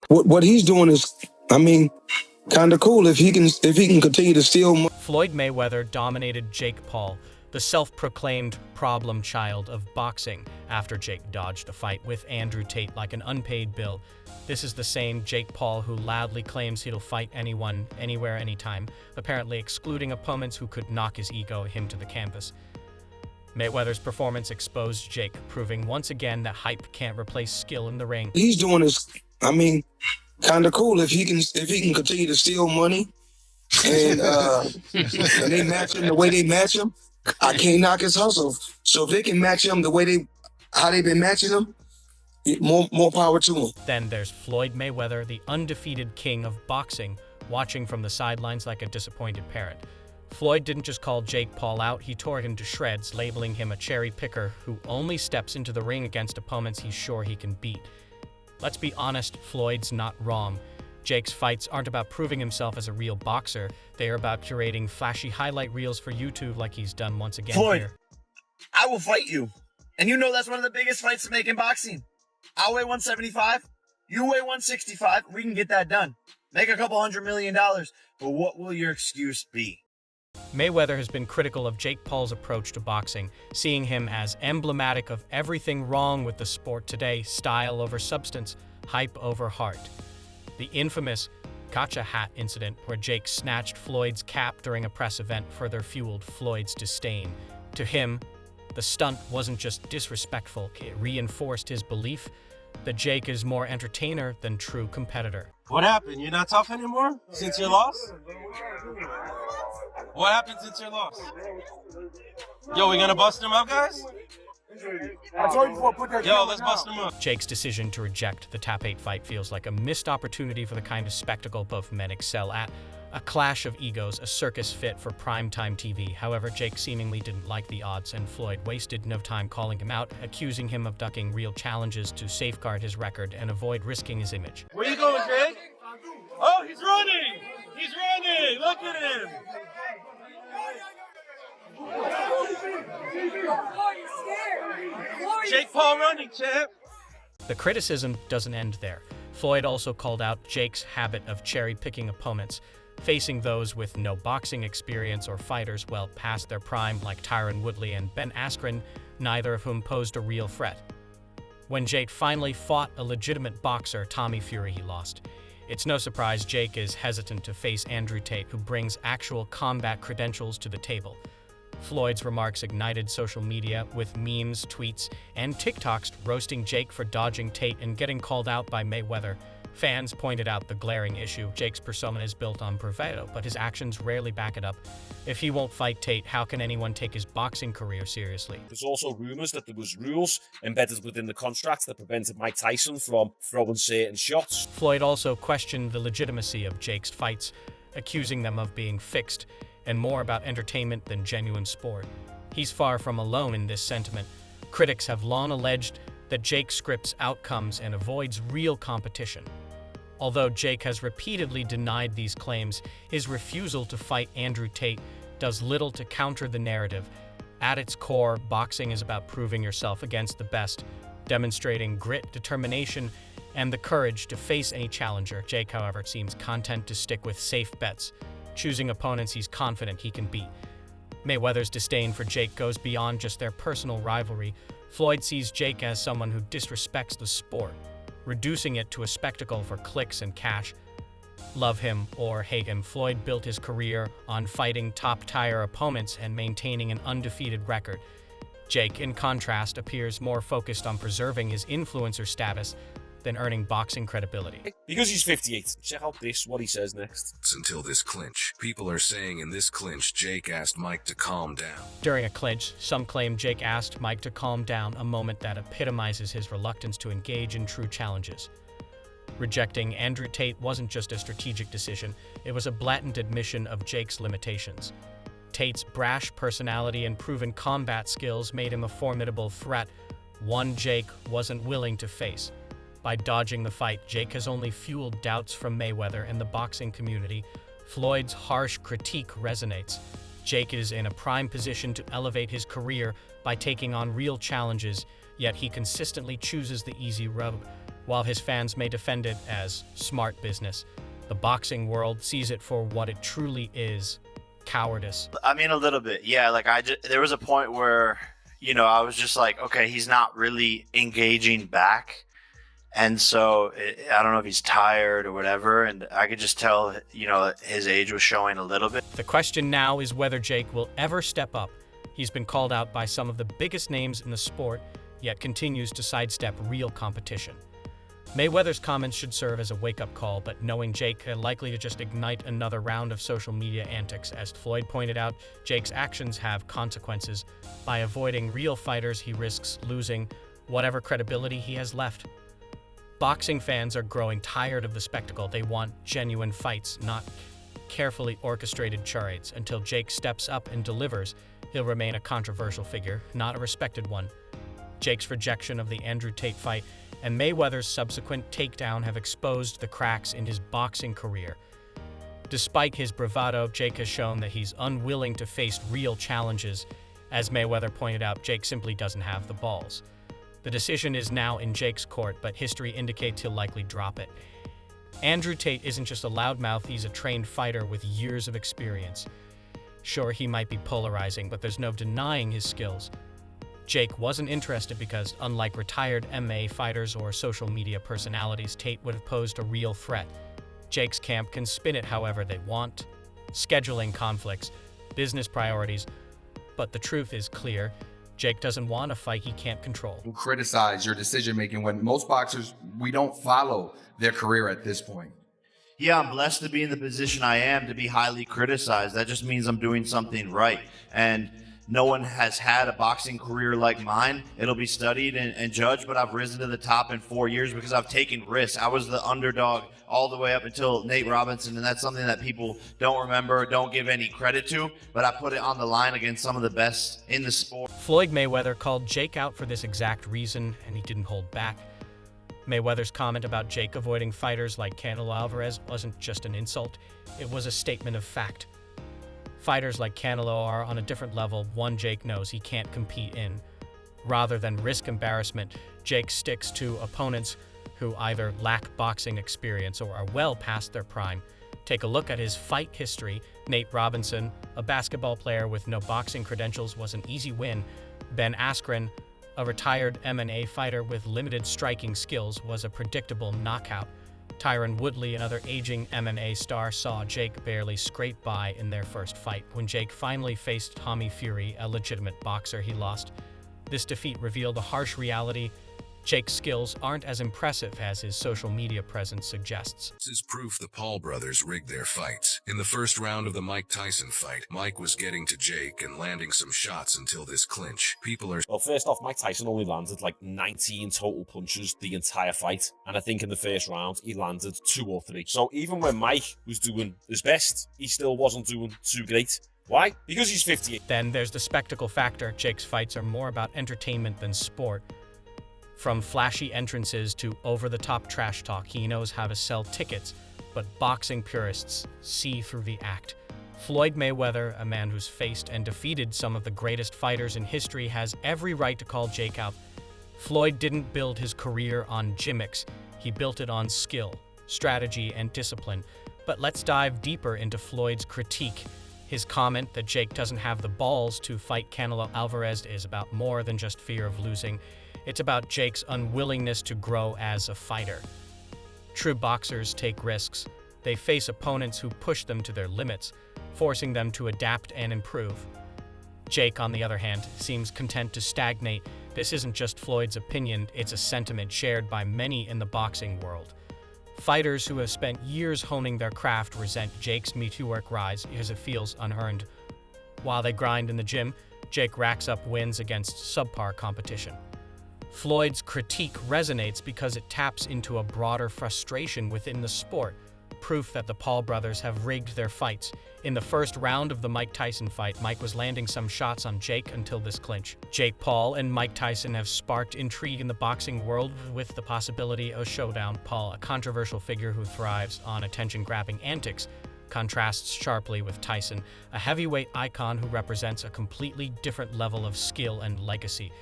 What he's doing is, I mean, kind of cool if he can continue to steal money. Floyd Mayweather dominated Jake Paul, the self-proclaimed problem child of boxing, after Jake dodged a fight with Andrew Tate like an unpaid bill. This is the same Jake Paul who loudly claims he'll fight anyone, anywhere, anytime, apparently excluding opponents who could knock his ego him to the canvas. Mayweather's performance exposed Jake, proving once again that hype can't replace skill in the ring. He's doing is, I mean, kind of cool if he can continue to steal money and and they match him the way they match him. I can't knock his hustle. So if they can match him the way how they've been matching him, more power to him. Then there's Floyd Mayweather, the undefeated king of boxing, watching from the sidelines like a disappointed parent. Floyd didn't just call Jake Paul out, he tore him to shreds, labeling him a cherry picker who only steps into the ring against opponents he's sure he can beat. Let's be honest, Floyd's not wrong. Jake's fights aren't about proving himself as a real boxer, they are about curating flashy highlight reels for YouTube like he's done once again Floyd, here. I will fight you. And you know that's one of the biggest fights to make in boxing. I'll weigh 175, you weigh 165, we can get that done. Make a couple $100 million, but what will your excuse be? Mayweather has been critical of Jake Paul's approach to boxing, seeing him as emblematic of everything wrong with the sport today: style over substance, hype over heart. The infamous gotcha hat incident where Jake snatched Floyd's cap during a press event further fueled Floyd's disdain. To him, the stunt wasn't just disrespectful, it reinforced his belief that Jake is more entertainer than true competitor. What happened? You're not tough anymore since your loss? What happened since your loss? Yo, we gonna bust him up, guys? I told you before, put that Yo, let's bust him up. Jake's decision to reject the Top 8 fight feels like a missed opportunity for the kind of spectacle both men excel at. A clash of egos, a circus fit for primetime TV. However, Jake seemingly didn't like the odds, and Floyd wasted no time calling him out, accusing him of ducking real challenges to safeguard his record and avoid risking his image. Where you going, Jake? Oh, he's running! He's running! Look at him! Jake Paul running, champ! The criticism doesn't end there. Floyd also called out Jake's habit of cherry-picking opponents, facing those with no boxing experience or fighters well past their prime like Tyron Woodley and Ben Askren, neither of whom posed a real threat. When Jake finally fought a legitimate boxer, Tommy Fury, he lost. It's no surprise Jake is hesitant to face Andrew Tate, who brings actual combat credentials to the table. Floyd's remarks ignited social media with memes, tweets, and TikToks roasting Jake for dodging Tate and getting called out by Mayweather. Fans pointed out the glaring issue. Jake's persona is built on bravado, but his actions rarely back it up. If he won't fight Tate, how can anyone take his boxing career seriously? There's also rumours that there was rules embedded within the contract that prevented Mike Tyson from throwing certain shots. Floyd also questioned the legitimacy of Jake's fights, accusing them of being fixed and more about entertainment than genuine sport. He's far from alone in this sentiment. Critics have long alleged that Jake scripts outcomes and avoids real competition. Although Jake has repeatedly denied these claims, his refusal to fight Andrew Tate does little to counter the narrative. At its core, boxing is about proving yourself against the best, demonstrating grit, determination, and the courage to face any challenger. Jake, however, seems content to stick with safe bets, choosing opponents he's confident he can beat. Mayweather's disdain for Jake goes beyond just their personal rivalry. Floyd sees Jake as someone who disrespects the sport, reducing it to a spectacle for clicks and cash. Love him or hate him, Floyd built his career on fighting top-tier opponents and maintaining an undefeated record. Jake, in contrast, appears more focused on preserving his influencer status than earning boxing credibility. Because he's 58. Check out this, what he says next. Until this clinch. People are saying in this clinch, Jake asked Mike to calm down. During a clinch, some claim Jake asked Mike to calm down, a moment that epitomizes his reluctance to engage in true challenges. Rejecting Andrew Tate wasn't just a strategic decision, it was a blatant admission of Jake's limitations. Tate's brash personality and proven combat skills made him a formidable threat, one Jake wasn't willing to face. By dodging the fight, Jake has only fueled doubts from Mayweather and the boxing community. Floyd's harsh critique resonates. Jake is in a prime position to elevate his career by taking on real challenges, yet he consistently chooses the easy road. While his fans may defend it as smart business, the boxing world sees it for what it truly is: cowardice. I mean, a little bit, yeah. Like there was a point where, I was just like, okay, he's not really engaging back. And so I don't know if he's tired or whatever. And I could just tell, his age was showing a little bit. The question now is whether Jake will ever step up. He's been called out by some of the biggest names in the sport, yet continues to sidestep real competition. Mayweather's comments should serve as a wake-up call, but knowing Jake are likely to just ignite another round of social media antics. As Floyd pointed out, Jake's actions have consequences. By avoiding real fighters, he risks losing whatever credibility he has left. Boxing fans are growing tired of the spectacle. They want genuine fights, not carefully orchestrated charades. Until Jake steps up and delivers, he'll remain a controversial figure, not a respected one. Jake's rejection of the Andrew Tate fight and Mayweather's subsequent takedown have exposed the cracks in his boxing career. Despite his bravado, Jake has shown that he's unwilling to face real challenges. As Mayweather pointed out, Jake simply doesn't have the balls. The decision is now in Jake's court, but history indicates he'll likely drop it. Andrew Tate isn't just a loudmouth, he's a trained fighter with years of experience. Sure, he might be polarizing, but there's no denying his skills. Jake wasn't interested because, unlike retired MMA fighters or social media personalities, Tate would have posed a real threat. Jake's camp can spin it however they want, scheduling conflicts, business priorities, but the truth is clear: Jake doesn't want a fight he can't control. Criticize your decision-making when most boxers, we don't follow their career at this point. Yeah, I'm blessed to be in the position I am, to be highly criticized. That just means I'm doing something right. And no one has had a boxing career like mine. It'll be studied and judged, but I've risen to the top in 4 years because I've taken risks. I was the underdog all the way up until Nate Robinson, and that's something that people don't remember, don't give any credit to, but I put it on the line against some of the best in the sport. Floyd Mayweather called Jake out for this exact reason, and he didn't hold back. Mayweather's comment about Jake avoiding fighters like Canelo Alvarez wasn't just an insult, it was a statement of fact. Fighters like Canelo are on a different level, one Jake knows he can't compete in. Rather than risk embarrassment, Jake sticks to opponents who either lack boxing experience or are well past their prime. Take a look at his fight history. Nate Robinson, a basketball player with no boxing credentials, was an easy win. Ben Askren, a retired MMA fighter with limited striking skills, was a predictable knockout. Tyron Woodley, another aging MMA star, saw Jake barely scrape by in their first fight. When Jake finally faced Tommy Fury, a legitimate boxer, he lost. This defeat revealed a harsh reality: Jake's skills aren't as impressive as his social media presence suggests. This is proof the Paul brothers rigged their fights. In the first round of the Mike Tyson fight, Mike was getting to Jake and landing some shots until this clinch. Well, first off, Mike Tyson only landed like 19 total punches the entire fight. And I think in the first round, he landed 2 or 3. So even when Mike was doing his best, he still wasn't doing too great. Why? Because he's 58. Then there's the spectacle factor. Jake's fights are more about entertainment than sport. From flashy entrances to over-the-top trash talk, he knows how to sell tickets, but boxing purists see through the act. Floyd Mayweather, a man who's faced and defeated some of the greatest fighters in history, has every right to call Jake out. Floyd didn't build his career on gimmicks. He built it on skill, strategy, and discipline. But let's dive deeper into Floyd's critique. His comment that Jake doesn't have the balls to fight Canelo Alvarez is about more than just fear of losing. It's about Jake's unwillingness to grow as a fighter. True boxers take risks. They face opponents who push them to their limits, forcing them to adapt and improve. Jake, on the other hand, seems content to stagnate. This isn't just Floyd's opinion, it's a sentiment shared by many in the boxing world. Fighters who have spent years honing their craft resent Jake's meteoric rise because it feels unearned. While they grind in the gym, Jake racks up wins against subpar competition. Floyd's critique resonates because it taps into a broader frustration within the sport, proof that the Paul brothers have rigged their fights. In the first round of the Mike Tyson fight, Mike was landing some shots on Jake until this clinch. Jake Paul and Mike Tyson have sparked intrigue in the boxing world with the possibility of a showdown. Paul, a controversial figure who thrives on attention-grabbing antics, contrasts sharply with Tyson, a heavyweight icon who represents a completely different level of skill and legacy.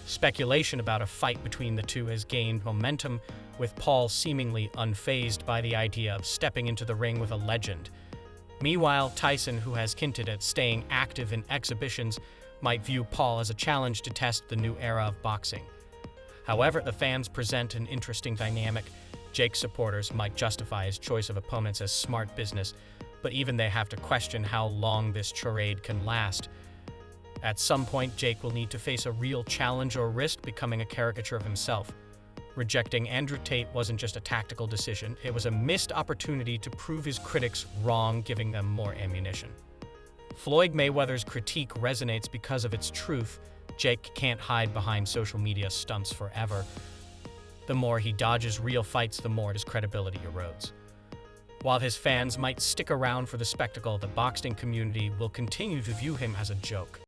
Speculation about a fight between the two has gained momentum, with Paul seemingly unfazed by the idea of stepping into the ring with a legend. Meanwhile, Tyson, who has hinted at staying active in exhibitions, might view Paul as a challenge to test the new era of boxing. However, the fans present an interesting dynamic. Jake's supporters might justify his choice of opponents as smart business, but even they have to question how long this charade can last. At some point, Jake will need to face a real challenge or risk becoming a caricature of himself. Rejecting Andrew Tate wasn't just a tactical decision, it was a missed opportunity to prove his critics wrong, giving them more ammunition. Floyd Mayweather's critique resonates because of its truth. Jake can't hide behind social media stunts forever. The more he dodges real fights, the more his credibility erodes. While his fans might stick around for the spectacle, the boxing community will continue to view him as a joke.